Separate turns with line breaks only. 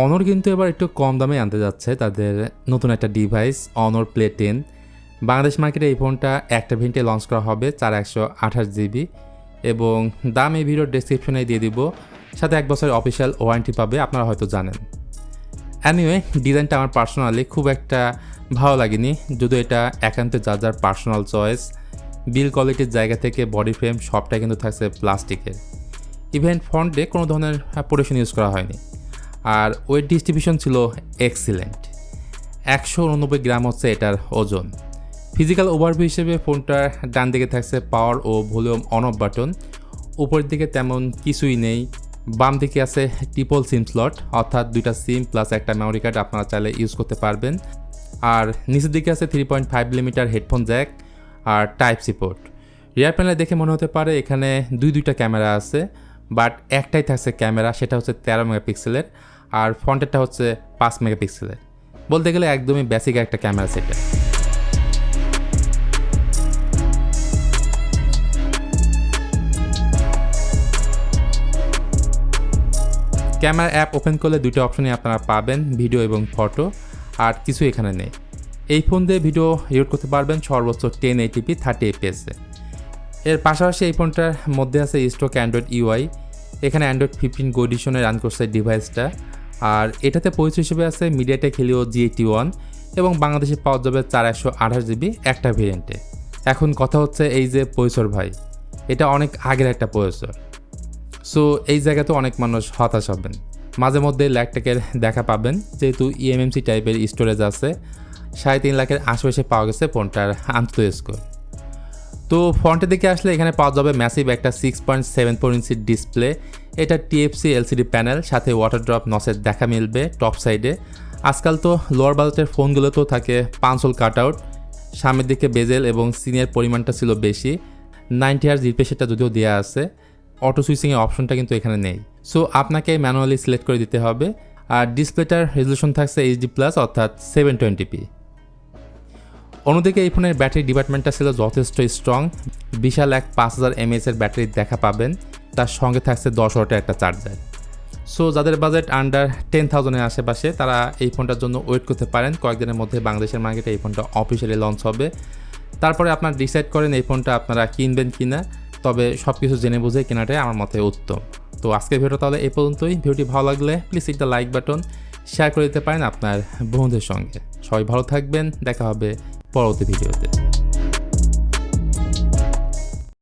অনর কিন্তু এবার একটু কম দামে আনতে যাচ্ছে তাদের নতুন একটা ডিভাইস অনর প্লে 10। বাংলাদেশ মার্কেটে এই ফোনটা একটা ভেরিয়েন্টে লঞ্চ করা হবে 4128GB এবং দাম এই ভিডিওর ডেসক্রিপশনে দিয়ে দিব, সাথে 1 বছরের অফিসিয়াল ওয়ারেন্টি পাবে, আপনারা হয়তো জানেন। অ্যানিওয়ে, ডিজাইনটা আমার পার্সোনালি খুব একটা ভালো লাগেনি, যদিও এটা একান্ত যার পার্সোনাল চয়েস। বিল কোয়ালিটির জায়গা থেকে বডি ফ্রেম সবটাই কিন্তু থাকছে প্লাস্টিকের। ইভেন ফন্টে কোনো ধরনের প্রোটেকশন ইউজ করা হয়নি। আর ওয়েট ডিস্ট্রিবিউশন ছিল এক্সিলেন্ট। 189 গ্রাম হচ্ছে এটার ওজন। ফিজিক্যাল ওভারভিউ হিসেবে ফোনটার ডান দিকে থাকছে পাওয়ার ও ভলিউম অন অফ বাটন, উপরের দিকে তেমন কিছুই নেই। বাম দিকে আছে ট্রিপল সিম স্লট, অর্থাৎ 2টা সিম প্লাস একটা মেমোরি কার্ড আপনারা চাইলে ইউজ করতে পারবেন। আর নিচের দিকে আছে 3.5mm হেডফোন জ্যাক আর টাইপ সি পোর্ট। রিয়ার প্যানেলে দেখে মনে হতে পারে এখানে দুইটা ক্যামেরা আছে, বাট একটাই থাকছে ক্যামেরা, সেটা হচ্ছে 13 মেগাপিক্সেলের, আর ফ্রন্টেরটা হচ্ছে 5 মেগাপিক্সেলের। বলতে গেলে একদমই বেসিক একটা camera setup. Camera app open করলে 2টা অপশনই আপনারা পাবেন, ভিডিও এবং ফটো, আর কিছু এখানে নেই। এই ফোন দিয়ে ভিডিও রেকর্ড করতে পারবেন সর্বোচ্চ 1080p 30fps। এর পাশাপাশি এই ফোনটার মধ্যে আছে স্টক অ্যান্ড্রয়েড ইউআই। এখানে অ্যান্ড্রয়েড 15 গো এডিশনে রান করছে ডিভাইসটা, আর এটাতে পরিচয় হিসেবে আছে মিডিয়াটেক হেলিও G81 এবং বাংলাদেশে পাওয়া যাবে 4128GB একটা ভেরিয়েন্টে। এখন কথা হচ্ছে এই যে প্রসেসর ভাই, এটা অনেক আগের একটা প্রসেসর। সো এই জায়গাতে অনেক মানুষ হতাশ হবেন। মাঝে মধ্যে ল্যাগটেকের দেখা পাবেন, যেহেতু eMMC টাইপের স্টোরেজ আছে। 3.5 লাখের আশেপাশে পাওয়া গেছে ফোনটার আন্তঃ স্কোর। তো ফ্রন্টের দিকে আসলে এখানে পাওয়া যাবে ম্যাসিভ একটা 6.74 ইঞ্চির ডিসপ্লে। এটা TFC LCD প্যানেল, সাথে ওয়াটার ড্রপ নসের দেখা মিলবে টপ সাইডে। আজকাল তো লোয়ার বাজেটের ফোনগুলোতেও থাকে 5 হোল কাট আউট। সামনের দিকে বেজেল এবং সিনের পরিমাণটা ছিল বেশি। 90Hz রিফ্রেশটা যদিও দেওয়া আছে, অটো সুইচিংয়ের অপশনটা কিন্তু এখানে নেই। সো আপনাকে ম্যানুয়ালি সিলেক্ট করে দিতে হবে। আর ডিসপ্লেটার রেজলিউশন থাকছে HD+, অর্থাৎ 720p। অন্যদিকে এই ফোনের ব্যাটারি ডিপার্টমেন্টটা ছিল যথেষ্ট স্ট্রং। বিশাল এক 5000 mAh এর ব্যাটারি দেখা পাবেন, তার সঙ্গে থাকছে 10 ওয়াটের একটা চার্জার। সো যাদের বাজেট আন্ডার 10,000 এর আশেপাশে, তারা এই ফোনটার জন্য ওয়েট করতে পারেন। কয়েকদিনের মধ্যে বাংলাদেশের মার্কেটে এই ফোনটা অফিসিয়ালি লঞ্চ হবে। তারপরে আপনারা ডিসাইড করেন এই ফোনটা আপনারা কিনবেন কিনা। তবে সব কিছু জেনে বুঝে কেনাটাই আমার মতে উত্তম। তো আজকের ভিডিওটা তাহলে এই পর্যন্তই। ভিডিওটি ভালো লাগলে please hit the like button, share করে দিতে পারেন আপনার বন্ধুদের সঙ্গে। সবাই ভালো থাকবেন, দেখা হবে পরবর্তী ভিডিওতে।